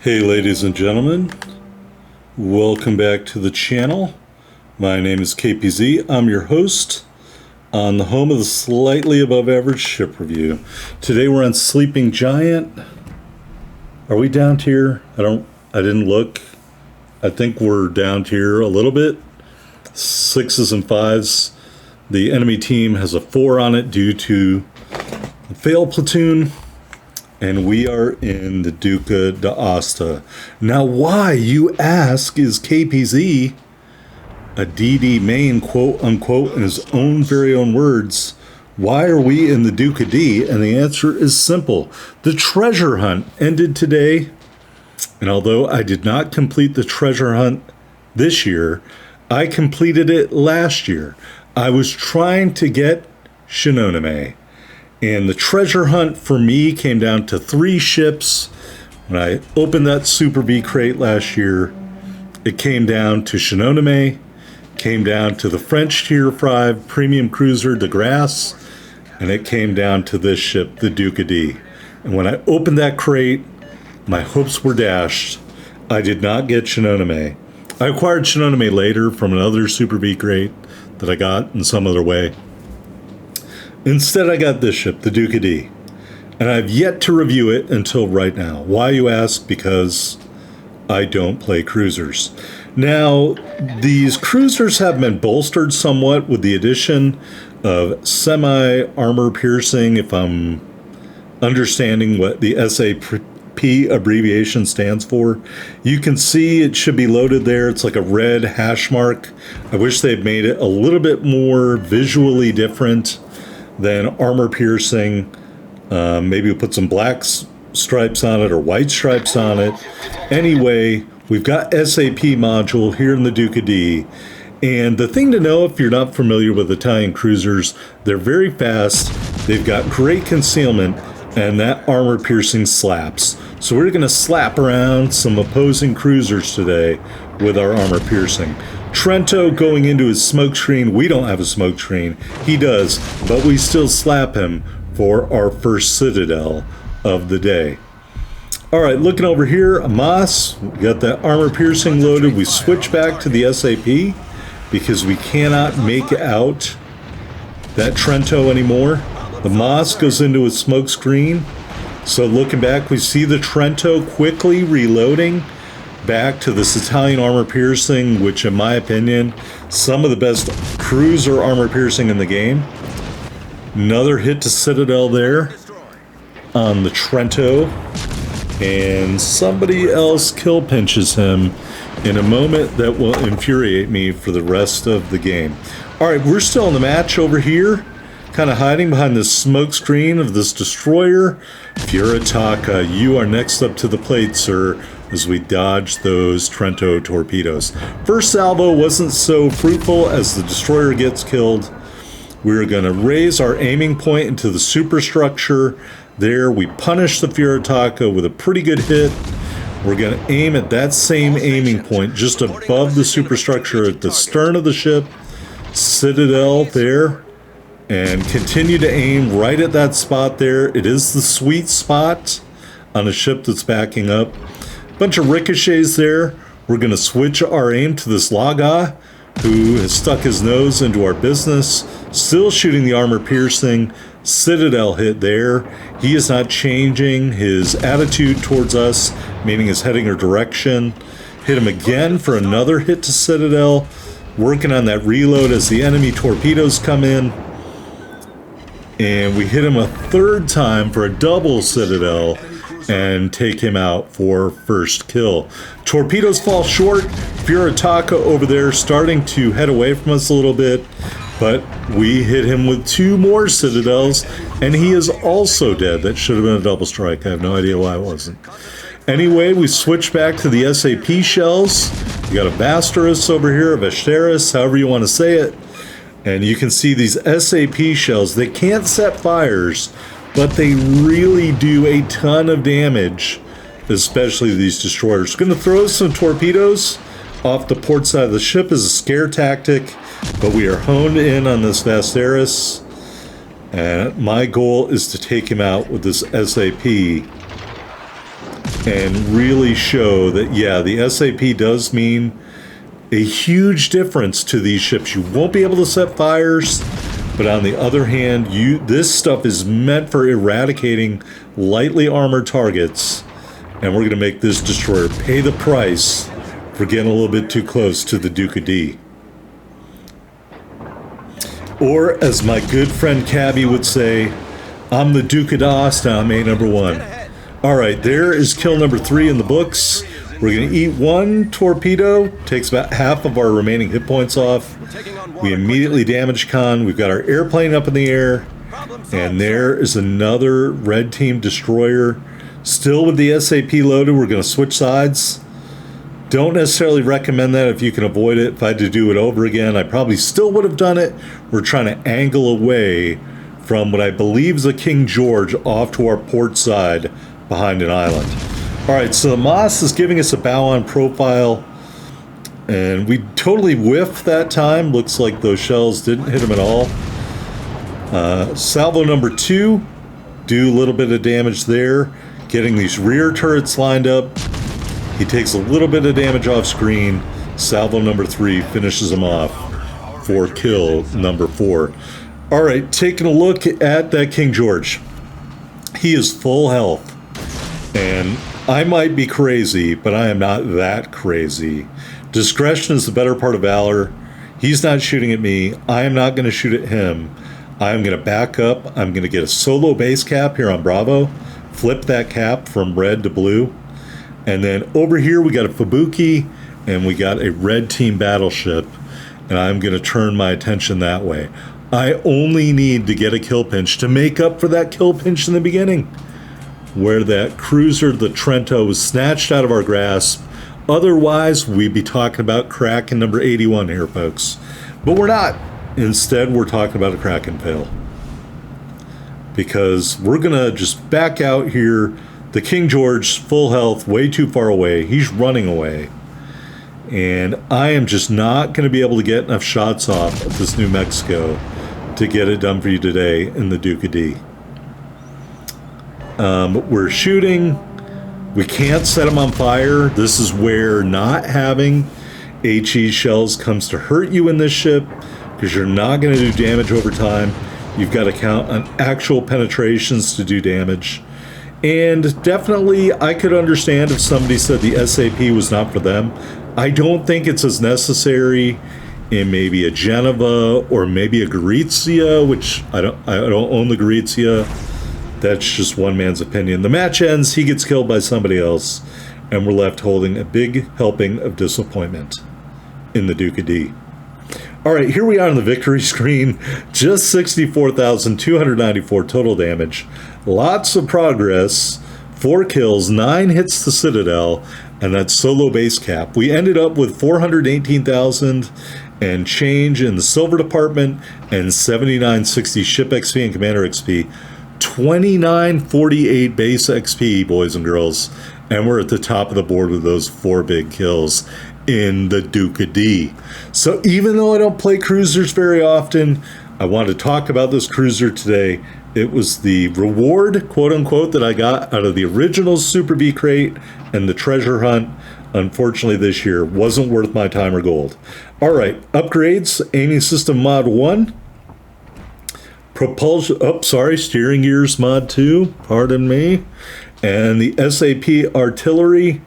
Hey ladies and gentlemen, welcome back to the channel. My name is KPZ. I'm your host on the home of the slightly above average ship review. Today we're on Sleeping Giant. Are we down tier? I didn't look. I think we're down tier a little bit. 6s and 5s. The enemy team has a 4 on it due to the fail platoon. And we are in the Duca d'Asta. Now, why, you ask, is KPZ a DD main, quote unquote, in his own very own words? Why are we in the Duca D? And the answer is simple. The treasure hunt ended today. And although I did not complete the treasure hunt this year, I completed it last year. I was trying to get Shinonome. And the treasure hunt for me came down to 3 ships. When I opened that Super V crate last year, it came down to Shinonome, came down to the French Tier 5 premium cruiser de Grasse, and it came down to this ship, the Duca D. And when I opened that crate, my hopes were dashed. I did not get Shinonome. I acquired Shinonome later from another Super V crate that I got in some other way. Instead, I got this ship, the Duca D, and I've yet to review it until right now. Why, you ask? Because I don't play cruisers. Now, these cruisers have been bolstered somewhat with the addition of semi-armor piercing, if I'm understanding what the SAP abbreviation stands for. You can see it should be loaded there. It's like a red hash mark. I wish they'd made it a little bit more visually different than armor piercing. Maybe we'll put some black stripes on it or white stripes on it. Anyway, we've got SAP module here in the Duca D. And the thing to know if you're not familiar with Italian cruisers, they're very fast, they've got great concealment, and that armor piercing slaps. So we're going to slap around some opposing cruisers today with our armor piercing. Trento going into his smoke screen. We don't have a smoke screen. He does, but we still slap him for our first Citadel of the day. All right, looking over here, Amos, we got that armor piercing loaded. We switch back to the SAP because we cannot make out that Trento anymore. The Moss goes into his smoke screen. So looking back, we see the Trento quickly reloading back to this Italian armor piercing, which in my opinion, some of the best cruiser armor piercing in the game. Another hit to Citadel there on the Trento, and somebody else kill pinches him in a moment that will infuriate me for the rest of the game. All right, we're still in the match over here, kind of hiding behind the smoke screen of this destroyer. Furitaka, you are next up to the plate, sir, as we dodge those Trento torpedoes. First salvo wasn't so fruitful as the destroyer gets killed. We're going to raise our aiming point into the superstructure. There, we punish the Furitaka with a pretty good hit. We're going to aim at that same aiming point just above the superstructure at the stern of the ship. Citadel there. And continue to aim right at that spot there. It is the sweet spot on a ship that's backing up. Bunch of ricochets there. We're going to switch our aim to this Laga, who has stuck his nose into our business. Still shooting the armor piercing. Citadel hit there. He is not changing his attitude towards us, meaning his heading or direction. Hit him again for another hit to Citadel. Working on that reload as the enemy torpedoes come in. And we hit him a third time for a double Citadel and take him out for first kill. Torpedoes fall short. Furitaka over there starting to head away from us a little bit, but we hit him with 2 more Citadels, and he is also dead. That should have been a double strike. I have no idea why it wasn't. Anyway, we switch back to the SAP shells. You got a Vasteris over here, a Vasteris, however you want to say it. And you can see these SAP shells. They can't set fires, but they really do a ton of damage, especially these destroyers. Going to throw some torpedoes off the port side of the ship as a scare tactic, but we are honed in on this Vasteris. And my goal is to take him out with this SAP. and really show that, yeah, the SAP does mean a huge difference to these ships. You won't be able to set fires, but on the other hand, this stuff is meant for eradicating lightly armored targets, and we're going to make this destroyer pay the price for getting a little bit too close to the Duca D. Or, as my good friend Cabby would say, I'm the Duca Das, now I'm A number 1. Alright, there is kill number 3 in the books. We're going to eat 1 torpedo, takes about half of our remaining hit points off. We immediately damage Khan. We've got our airplane up in the air, and there is another red team destroyer. Still with the SAP loaded, we're going to switch sides. Don't necessarily recommend that if you can avoid it. If I had to do it over again, I probably still would have done it. We're trying to angle away from what I believe is a King George off to our port side behind an island. All right, so the Moss is giving us a bow-on profile, and we totally whiffed that time. Looks like those shells didn't hit him at all. Salvo number 2, do a little bit of damage there, getting these rear turrets lined up. He takes a little bit of damage off screen. Salvo number 3 finishes him off for kill number 4. All right, taking a look at that King George. He is full health, and I might be crazy, but I am not that crazy. Discretion is the better part of valor. He's not shooting at me. I am not going to shoot at him. I'm going to back up. I'm going to get a solo base cap here on Bravo, flip that cap from red to blue. And then over here we got a Fubuki, and we got a red team battleship, and I'm going to turn my attention that way. I only need to get a kill pinch to make up for that kill pinch in the beginning, where that cruiser, the Trento, was snatched out of our grasp. Otherwise, we'd be talking about Kraken number 81 here, folks. But we're not. Instead, we're talking about a Kraken fail. Because we're going to just back out here. The King George, full health, way too far away. He's running away. And I am just not going to be able to get enough shots off of this New Mexico to get it done for you today in the Duca D. We're shooting. We can't set them on fire. This is where not having HE shells comes to hurt you in this ship, because you're not going to do damage over time. You've got to count on actual penetrations to do damage. And definitely, I could understand if somebody said the SAP was not for them. I don't think it's as necessary in maybe a Geneva or maybe a Gorizia, which I don't own the Gorizia. That's just one man's opinion. The match ends, he gets killed by somebody else, and we're left holding a big helping of disappointment in the Duca D. All right, here we are on the victory screen. Just 64,294 total damage. Lots of progress. 4 kills, 9 hits to Citadel, and that solo base cap. We ended up with 418,000 and change in the silver department, and 7960 ship XP and commander XP. 2948 base XP, boys and girls, and we're at the top of the board with those 4 big kills in the Duca D. So even though I don't play cruisers very often, I want to talk about this cruiser today. It was the reward, quote unquote, that I got out of the original Super B crate and the treasure hunt. Unfortunately, this year wasn't worth my time or gold. All right, upgrades, aiming system mod 1. Propulsion, steering gears mod 2, pardon me. And the SAP artillery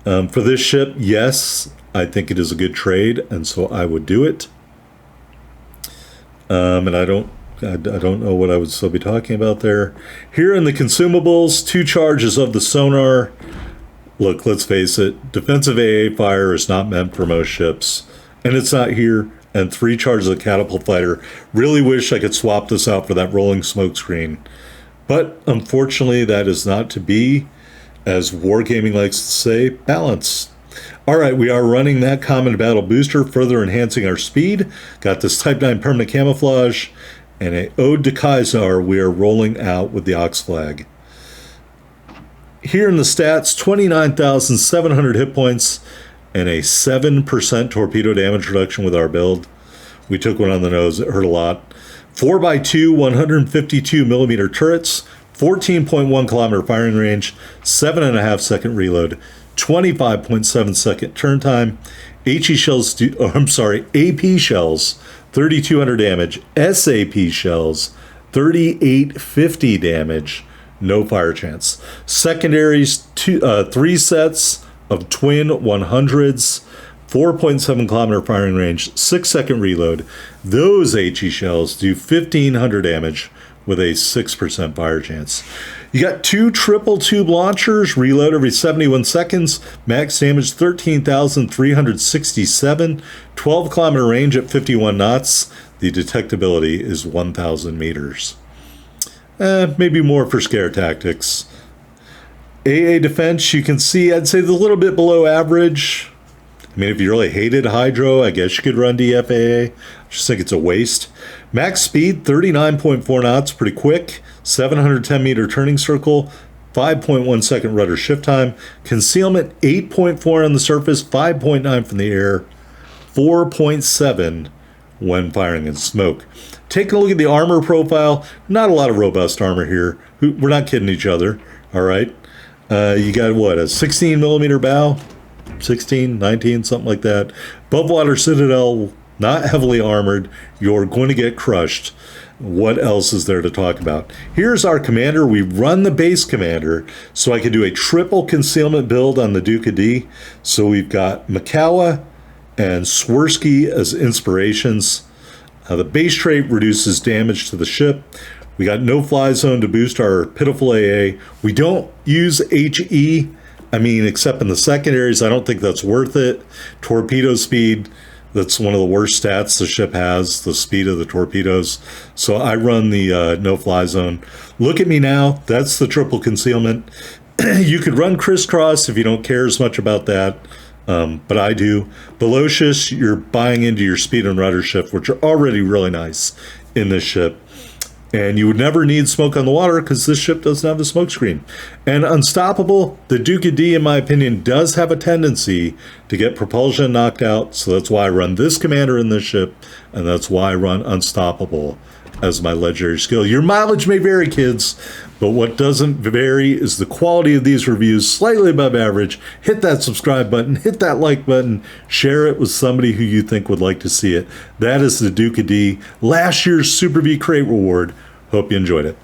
for this ship, yes, I think it is a good trade, and so I would do it. And I don't know what I would still be talking about there. Here in the consumables, 2 charges of the sonar. Look, let's face it, defensive AA fire is not meant for most ships, and it's not here. And 3 charges of catapult fighter. Really wish I could swap this out for that rolling smoke screen. But unfortunately, that is not to be. As Wargaming likes to say, balance. All right, we are running that common battle booster, further enhancing our speed. Got this Type 9 permanent camouflage. And a Ode to Caesar we are rolling out with the Ox flag. Here in the stats, 29,700 hit points. And a 7% torpedo damage reduction with our build. We took one on the nose, it hurt a lot. 4x2 152 millimeter turrets, 14.1 kilometer firing range, 7.5 second reload, 25.7 second turn time. HE shells, AP shells, 3,200 damage. SAP shells, 3,850 damage. No fire chance. Secondaries, 3 sets of twin 100s, 4.7 kilometer firing range, 6 second reload. Those HE shells do 1,500 damage with a 6% fire chance. You got 2 triple tube launchers, reload every 71 seconds, max damage 13,367, 12 kilometer range at 51 knots. The detectability is 1,000 meters. Maybe more for scare tactics. AA defense, you can see, I'd say a little bit below average. I mean, if you really hated hydro, I guess you could run DFAA. I just think it's a waste. Max speed, 39.4 knots, pretty quick. 710 meter turning circle, 5.1 second rudder shift time. Concealment, 8.4 on the surface, 5.9 from the air, 4.7 when firing in smoke. Taking a look at the armor profile, not a lot of robust armor here. We're not kidding each other, all right? You got, what, a 16 millimeter bow? 16, 19, something like that. Above water citadel, not heavily armored. You're going to get crushed. What else is there to talk about? Here's our commander. We run the base commander, so I can do a triple concealment build on the Duca D. So we've got Makawa and Swirsky as inspirations. The base trait reduces damage to the ship. We got no fly zone to boost our pitiful AA. We don't use HE. I mean, except in the secondaries, I don't think that's worth it. Torpedo speed, that's one of the worst stats the ship has, the speed of the torpedoes. So I run the no-fly zone. Look at me now. That's the triple concealment. You could run crisscross if you don't care as much about that, but I do. Velocious, you're buying into your speed and rudder shift, which are already really nice in this ship. And you would never need smoke on the water because this ship doesn't have a smoke screen. And Unstoppable, the Duca D, in my opinion, does have a tendency to get propulsion knocked out. So that's why I run this commander in this ship, and that's why I run Unstoppable as my legendary skill. Your mileage may vary, kids, but what doesn't vary is the quality of these reviews, slightly above average. Hit that subscribe button, hit that like button, share it with somebody who you think would like to see it. That is the Duca D, last year's Super V Crate reward. Hope you enjoyed it.